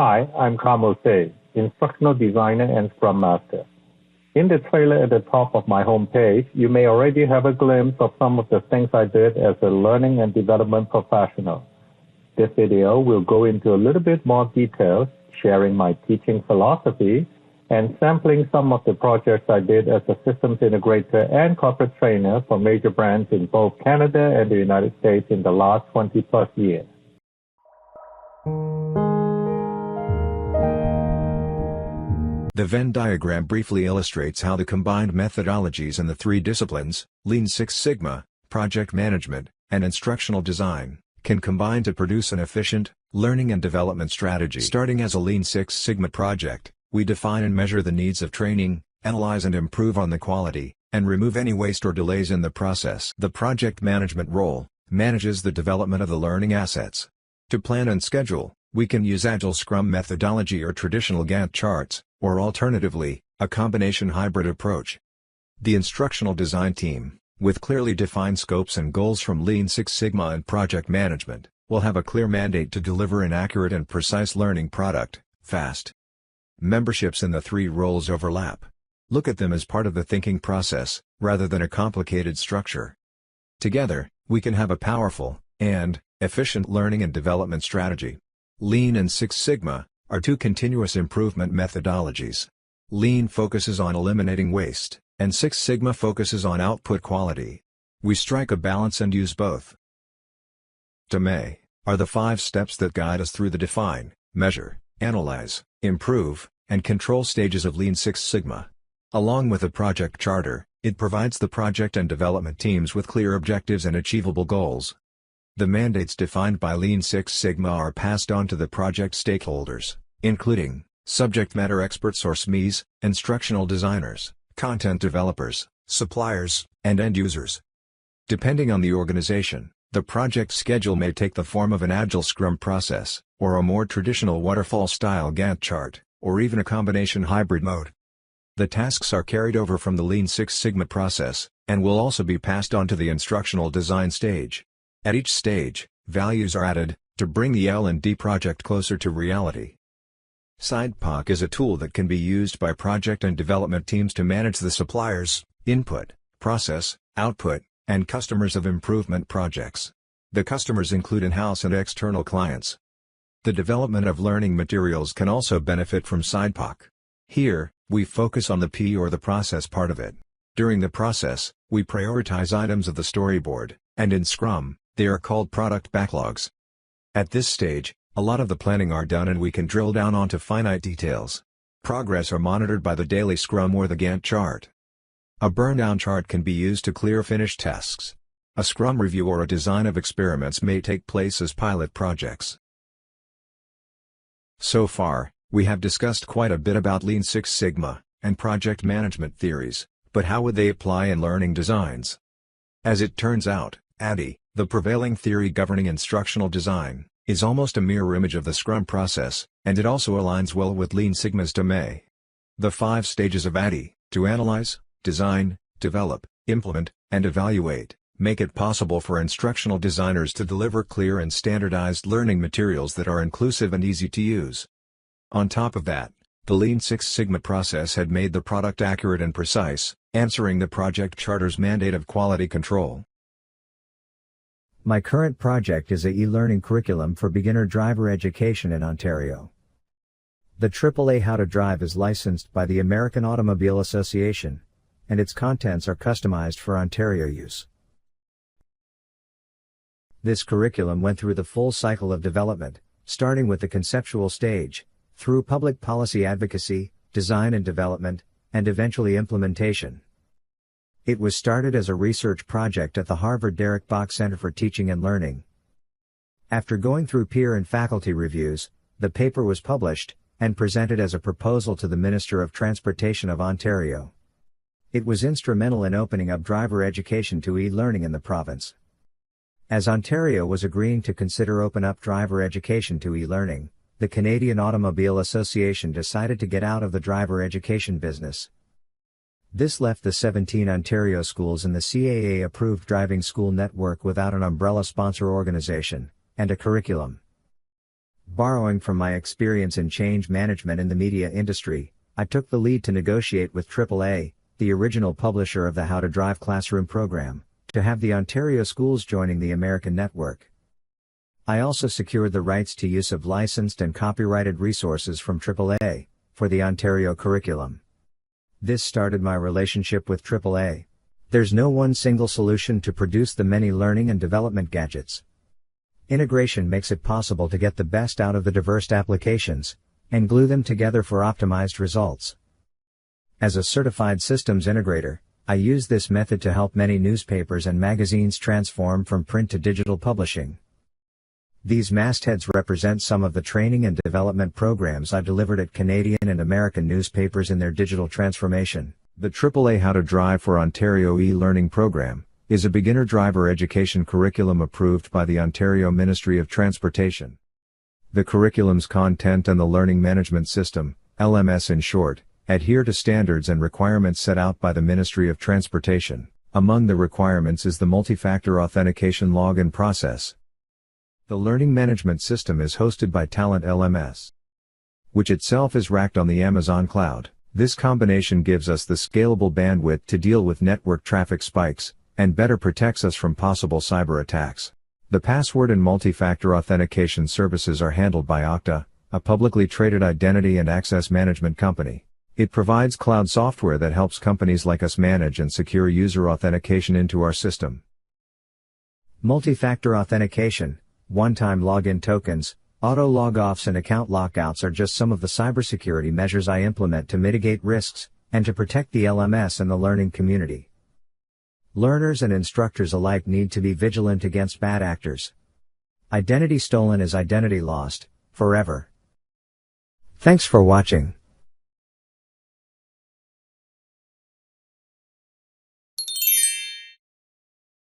Hi, I'm Carmel Say, Instructional Designer and Scrum Master. In the trailer at the top of my homepage, you may already have a glimpse of some of the things I did as a learning and development professional. This video will go into a little bit more detail, sharing my teaching philosophy and sampling some of the projects I did as a systems integrator and corporate trainer for major brands in both Canada and the United States in the last 20 plus years. The Venn diagram briefly illustrates how the combined methodologies in the three disciplines, Lean Six Sigma, project management, and instructional design, can combine to produce an efficient, learning and development strategy. Starting as a Lean Six Sigma project, we define and measure the needs of training, analyze and improve on the quality, and remove any waste or delays in the process. The project management role manages the development of the learning assets. To plan and schedule, we can use Agile Scrum methodology or traditional Gantt charts, or alternatively, a combination hybrid approach. The instructional design team, with clearly defined scopes and goals from Lean Six Sigma and project management, will have a clear mandate to deliver an accurate and precise learning product, fast. Memberships in the three roles overlap. Look at them as part of the thinking process, rather than a complicated structure. Together, we can have a powerful and efficient learning and development strategy. Lean and Six Sigma are two continuous improvement methodologies. Lean focuses on eliminating waste, and Six Sigma focuses on output quality. We strike a balance and use both. DMA are the 5 steps that guide us through the define, measure, analyze, improve, and control stages of Lean Six Sigma. Along with a project charter, it provides the project and development teams with clear objectives and achievable goals. The mandates defined by Lean Six Sigma are passed on to the project stakeholders, including subject matter experts or SMEs, instructional designers, content developers, suppliers, and end users. Depending on the organization, the project schedule may take the form of an Agile Scrum process, or a more traditional waterfall-style Gantt chart, or even a combination hybrid mode. The tasks are carried over from the Lean Six Sigma process, and will also be passed on to the instructional design stage. At each stage, values are added, to bring the L&D project closer to reality. SIDEPOC is a tool that can be used by project and development teams to manage the suppliers, input, process, output, and customers of improvement projects. The customers include in-house and external clients. The development of learning materials can also benefit from SIDEPOC. Here, we focus on the P or the process part of it. During the process, we prioritize items of the storyboard, and in Scrum, they are called product backlogs. At this stage, a lot of the planning are done and we can drill down onto finite details. Progress are monitored by the daily Scrum or the Gantt chart. A burn-down chart can be used to clear finished tasks. A Scrum review or a design of experiments may take place as pilot projects. So far, we have discussed quite a bit about Lean Six Sigma and project management theories, but how would they apply in learning designs? As it turns out, ADDIE, the prevailing theory governing instructional design, is almost a mirror image of the Scrum process, and it also aligns well with Lean Sigma's DMA. The 5 stages of ADDIE, to analyze, design, develop, implement, and evaluate, make it possible for instructional designers to deliver clear and standardized learning materials that are inclusive and easy to use. On top of that, the Lean Six Sigma process had made the product accurate and precise, answering the project charter's mandate of quality control. My current project is a e-learning curriculum for beginner driver education in Ontario. The AAA How to Drive is licensed by the American Automobile Association, and its contents are customized for Ontario use. This curriculum went through the full cycle of development, starting with the conceptual stage, through public policy advocacy, design and development, and eventually implementation. It was started as a research project at the Harvard Derek Bok Center for Teaching and Learning. After going through peer and faculty reviews, the paper was published, and presented as a proposal to the Minister of Transportation of Ontario. It was instrumental in opening up driver education to e-learning in the province. As Ontario was agreeing to consider open up driver education to e-learning, the Canadian Automobile Association decided to get out of the driver education business. This left the 17 Ontario schools in the CAA-approved driving school network without an umbrella sponsor organization, and a curriculum. Borrowing from my experience in change management in the media industry, I took the lead to negotiate with AAA, the original publisher of the How to Drive classroom program, to have the Ontario schools joining the American network. I also secured the rights to use of licensed and copyrighted resources from AAA, for the Ontario curriculum. This started my relationship with AAA. There's no one single solution to produce the many learning and development gadgets. Integration makes it possible to get the best out of the diverse applications, and glue them together for optimized results. As a certified systems integrator, I use this method to help many newspapers and magazines transform from print to digital publishing. These mastheads represent some of the training and development programs I've delivered at Canadian and American newspapers in their digital transformation. The AAA How to Drive for Ontario e-learning program is a beginner driver education curriculum approved by the Ontario Ministry of Transportation. The curriculum's content and the learning management system, LMS in short, adhere to standards and requirements set out by the Ministry of Transportation. Among the requirements is the multi-factor authentication login process. The learning management system is hosted by Talent LMS, which itself is racked on the Amazon cloud. This combination gives us the scalable bandwidth to deal with network traffic spikes, and better protects us from possible cyber attacks. The password and multi-factor authentication services are handled by Okta, a publicly traded identity and access management company. It provides cloud software that helps companies like us manage and secure user authentication into our system. Multi-factor authentication, one-time login tokens, auto log-offs and account lockouts are just some of the cybersecurity measures I implement to mitigate risks, and to protect the LMS and the learning community. Learners and instructors alike need to be vigilant against bad actors. Identity stolen is identity lost, forever. Thanks for watching.